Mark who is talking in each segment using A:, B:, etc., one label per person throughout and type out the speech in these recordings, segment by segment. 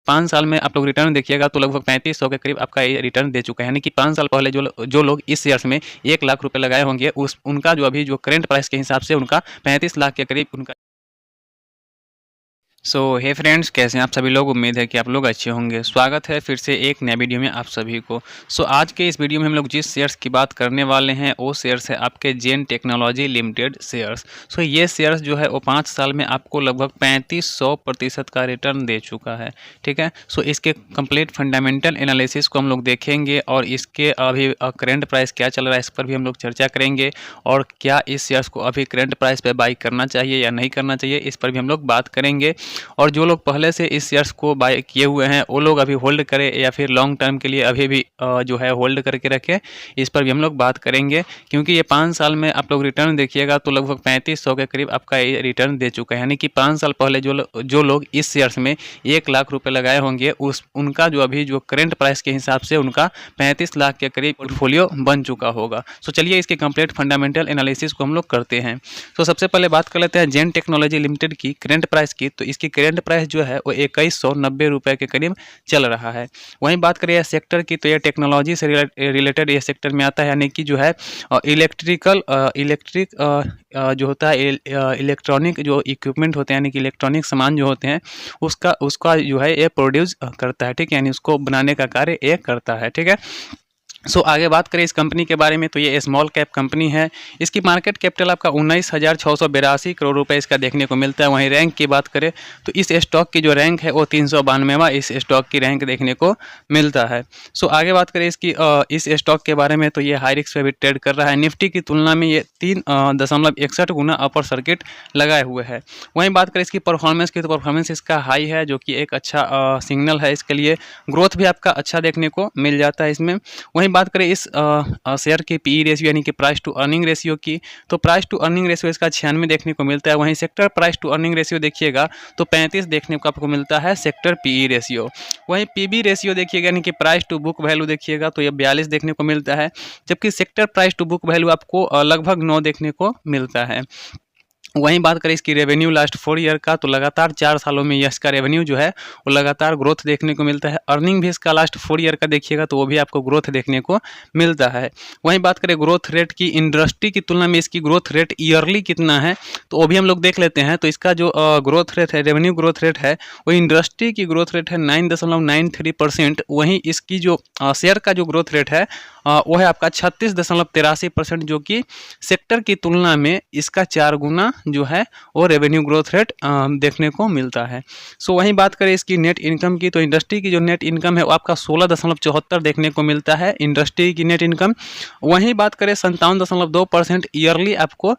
A: 5 साल में आप लोग रिटर्न देखिएगा तो लगभग 3500 के करीब आपका ये रिटर्न दे चुका है। यानी कि 5 साल पहले जो लोग इस शेयर्स में 1 लाख रुपए लगाए होंगे उनका जो अभी जो करंट प्राइस के हिसाब से उनका 35 लाख के करीब उनका। हे फ्रेंड्स, कैसे हैं आप सभी लोग। उम्मीद है कि आप लोग अच्छे होंगे। स्वागत है फिर से एक नए वीडियो में आप सभी को। आज के इस वीडियो में हम लोग जिस शेयर्स की बात करने वाले हैं वो शेयर्स है आपके जेन टेक्नोलॉजी लिमिटेड शेयर्स। ये शेयर्स जो है वो 5 साल में आपको लगभग 3500% का रिटर्न दे चुका है। ठीक है, इसके कंप्लीट फंडामेंटल एनालिसिस को हम लोग देखेंगे और इसके अभी करेंट प्राइस क्या चल रहा है इस पर भी हम लोग चर्चा करेंगे, और क्या इस शेयर्स को अभी करेंट प्राइस पे बाई करना चाहिए या नहीं करना चाहिए इस पर भी हम लोग बात करेंगे। और जो लोग पहले से इस शेयर्स को बाय किए हुए हैं वो लोग अभी होल्ड करें या फिर लॉन्ग टर्म के लिए अभी भी जो है होल्ड करके रखें, इस पर भी हम लोग बात करेंगे। क्योंकि ये 5 साल में आप लोग रिटर्न देखिएगा तो लगभग 3500 के करीब आपका ये रिटर्न दे चुका है। यानी कि 5 साल पहले जो लोग इस शेयर्स में 1 लाख रुपए लगाए होंगे उनका जो अभी जो करेंट प्राइस के हिसाब से उनका 35 लाख के करीब पोर्टफोलियो बन चुका होगा। चलिए इसके कंप्लीट फंडामेंटल एनालिसिस को हम लोग करते हैं। सबसे पहले बात कर लेते हैं जेन टेक्नोलॉजी लिमिटेड की करेंट प्राइस की। तो इसकी करेंट प्राइस जो है वो 2190 रुपये के करीब चल रहा है। वहीं बात करें सेक्टर की तो ये टेक्नोलॉजी से रिलेटेड ये सेक्टर में आता है। यानी कि जो है इलेक्ट्रिक जो होता है इलेक्ट्रॉनिक जो इक्विपमेंट होते हैं, यानी कि इलेक्ट्रॉनिक सामान जो होते हैं उसका जो है ये प्रोड्यूस करता है। ठीक है, यानी उसको बनाने का कार्य ये करता है। ठीक है, आगे बात करें इस कंपनी के बारे में तो ये स्मॉल कैप कंपनी है। इसकी मार्केट कैपिटल आपका 19,682 करोड़ रुपए इसका देखने को मिलता है। वहीं रैंक की बात करें तो इस स्टॉक की जो रैंक है वो 392वां इस स्टॉक की रैंक देखने को मिलता है। आगे बात करें इसकी इस स्टॉक के बारे में तो ये हाई रिस्क पे भी ट्रेड कर रहा है। निफ्टी की तुलना में ये 3.61 गुना अपर सर्किट लगाए हुए है। वहीं बात करें इसकी परफॉर्मेंस की तो परफॉर्मेंस इसका हाई है, जो कि एक अच्छा सिग्नल है इसके लिए। ग्रोथ भी आपका अच्छा देखने को मिल जाता है इसमें। वहीं बात करें इस शेयर की पीई रेशियो यानी कि प्राइस टू अर्निंग रेशियो की, तो प्राइस टू अर्निंग रेशियो इसका 96 देखने को मिलता है। वहीं sector price to earning ratio देखिएगा तो 35 देखने को आपको मिलता है सेक्टर पीई रेशियो। वहीं पीबी रेशियो देखिएगा यानी कि प्राइस टू बुक वैल्यू देखिएगा तो ये 42 देखने को मिलता है, जबकि sector price to book value आपको लगभग 9 देखने को मिलता है। वहीं बात करें इसकी रेवेन्यू लास्ट 4 ईयर का तो लगातार 4 सालों में इसका रेवेन्यू जो है वो लगातार ग्रोथ देखने को मिलता है। अर्निंग भी इसका लास्ट 4 ईयर का देखिएगा तो वो भी आपको ग्रोथ देखने को मिलता है। वहीं बात करें ग्रोथ रेट की, इंडस्ट्री की तुलना में इसकी ग्रोथ रेट ईयरली कितना है तो वो भी हम लोग देख लेते हैं। तो इसका जो ग्रोथ रेट है, रेवेन्यू ग्रोथ रेट है, वो इंडस्ट्री की ग्रोथ रेट है 9.93%। वहीं इसकी जो शेयर का जो ग्रोथ रेट है वो है आपका 36.83%, जो कि सेक्टर की तुलना में इसका 4 गुना जो है वो रेवेन्यू ग्रोथ रेट देखने को मिलता है। वहीं बात करें इसकी नेट इनकम की तो इंडस्ट्री की जो नेट इनकम है वो आपका 16.74 देखने को मिलता है इंडस्ट्री की नेट इनकम। वहीं बात करें 57.2% ईयरली आपको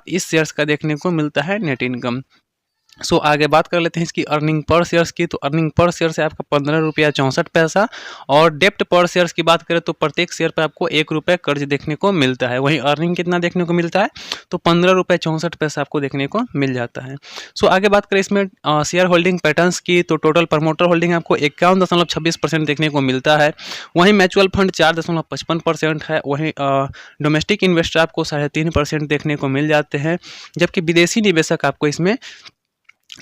A: इस शेयर्स का देखने को मिलता है नेट इनकम। आगे बात कर लेते हैं इसकी अर्निंग पर शेयर्स की। तो अर्निंग पर शेयर से आपका 15 रुपया 64 पैसा, और डेप्ट पर शेयर्स की बात करें तो प्रत्येक शेयर पर आपको 1 रुपये कर्ज देखने को मिलता है। वहीं अर्निंग कितना देखने को मिलता है तो 15 रुपये 64 पैसा आपको देखने को मिल जाता है। आगे बात करें इसमें शेयर होल्डिंग पैटर्न्स की तो टोटल प्रमोटर होल्डिंग आपको 51.26% देखने को मिलता है। वहीं म्यूचुअल फंड 4.55% है। वहीं डोमेस्टिक इन्वेस्टर आपको 3.5% देखने को मिल जाते हैं, जबकि विदेशी निवेशक आपको इसमें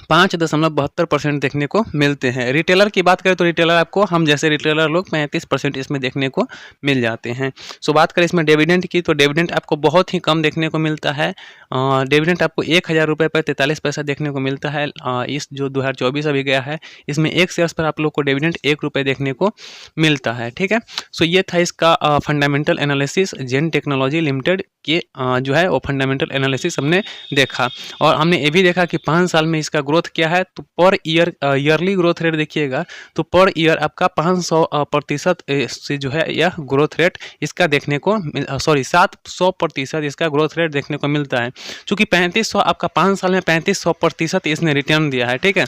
A: 5.72% देखने को मिलते हैं। रिटेलर की बात करें तो रिटेलर आपको हम जैसे रिटेलर लोग 35% इसमें देखने को मिल जाते हैं। बात करें इसमें डिविडेंड की तो डिविडेंड आपको बहुत ही कम देखने को मिलता है। डिविडेंड आपको 1000 रुपये पर 43 पैसा देखने को मिलता है। इस जो 2024 अभी गया है इसमें एक शेयर्स पर आप लोग को डिविडेंड 1 रुपये देखने को मिलता है। ठीक है, ये था इसका फंडामेंटल एनालिसिस जेन टेक्नोलॉजी लिमिटेड के जो है वो फंडामेंटल एनालिसिस हमने देखा, और हमने ये भी देखा कि 5 साल में इसका ग्रोथ क्या है। तो per year yearly growth rate देखिएगा तो पर ईयर आपका 500% से जो है यह ग्रोथ रेट इसका देखने को 700% इसका ग्रोथ रेट देखने को मिलता है। चूँकि 3500 आपका 5 साल में 3500% इसने रिटर्न दिया है। ठीक है,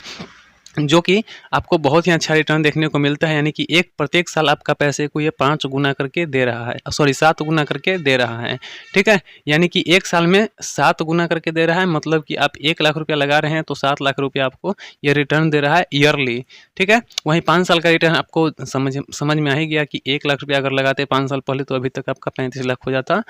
A: जो कि आपको बहुत ही अच्छा रिटर्न देखने को मिलता है। यानी कि प्रत्येक साल आपका पैसे को ये 5 गुना करके दे रहा है, 7 गुना करके दे रहा है। ठीक है, यानी कि एक साल में 7 गुना करके दे रहा है, मतलब कि आप 1 लाख रुपया लगा रहे हैं तो 7 लाख रुपया आपको ये रिटर्न दे रहा है ईयरली। ठीक है, वहीं 5 साल का रिटर्न आपको समझ में आ ही गया कि 1 लाख रुपया अगर लगाते 5 साल पहले तो अभी तक आपका 35 लाख हो जाता।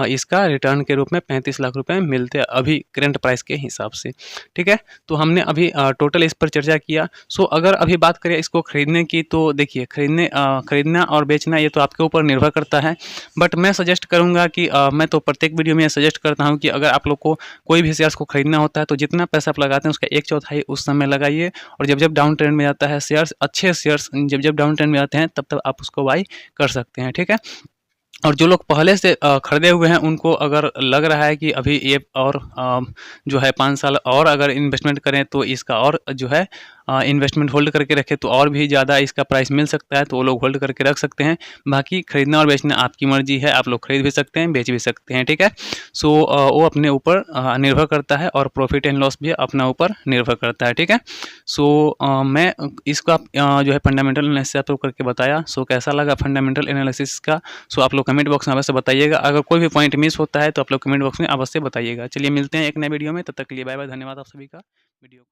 A: इसका रिटर्न के रूप में 35 लाख रुपये मिलते अभी करंट प्राइस के हिसाब से। ठीक है, तो हमने अभी टोटल इस पर चर्चा किया। गया। सो अगर अभी बात करें इसको खरीदने की, तो देखिए खरीदना और बेचना ये तो आपके ऊपर निर्भर करता है। बट मैं सजेस्ट करूँगा कि मैं तो प्रत्येक वीडियो में सजेस्ट करता हूँ कि अगर आप लोग को कोई भी शेयर्स को खरीदना होता है तो जितना पैसा आप लगाते हैं उसका 1/4 उस समय लगाइए, और जब डाउन ट्रेंड में आता है शेयर्स, अच्छे शेयर्स जब डाउन ट्रेंड में आते हैं तब आप उसको बाई कर सकते हैं, ठीक है। और जो लोग पहले से खरीदे हुए हैं उनको अगर लग रहा है कि अभी ये और जो है 5 साल और अगर इन्वेस्टमेंट करें तो इसका और जो है इन्वेस्टमेंट होल्ड करके रखें तो और भी ज़्यादा इसका प्राइस मिल सकता है, तो वो लोग होल्ड करके रख सकते हैं। बाकी खरीदना और बेचना आपकी मर्जी है, आप लोग खरीद भी सकते हैं, बेच भी सकते हैं, ठीक है। सो वो अपने ऊपर निर्भर करता है, और प्रॉफिट एंड लॉस भी अपना ऊपर निर्भर करता है, ठीक है। सो मैं इसका जो है फंडामेंटल एनालिसिस आप लोग करके बताया। सो कैसा लगा फंडामेंटल एनालिसिस का, सो आप लोग कमेंट बॉक्स में अवश्य बताइएगा। अगर कोई भी पॉइंट मिस होता है तो आप लोग कमेंट बॉक्स में अवश्य बताइएगा। चलिए मिलते हैं एक नए वीडियो में, तब तक के लिए बाय बाय, धन्यवाद आप सभी का वीडियो को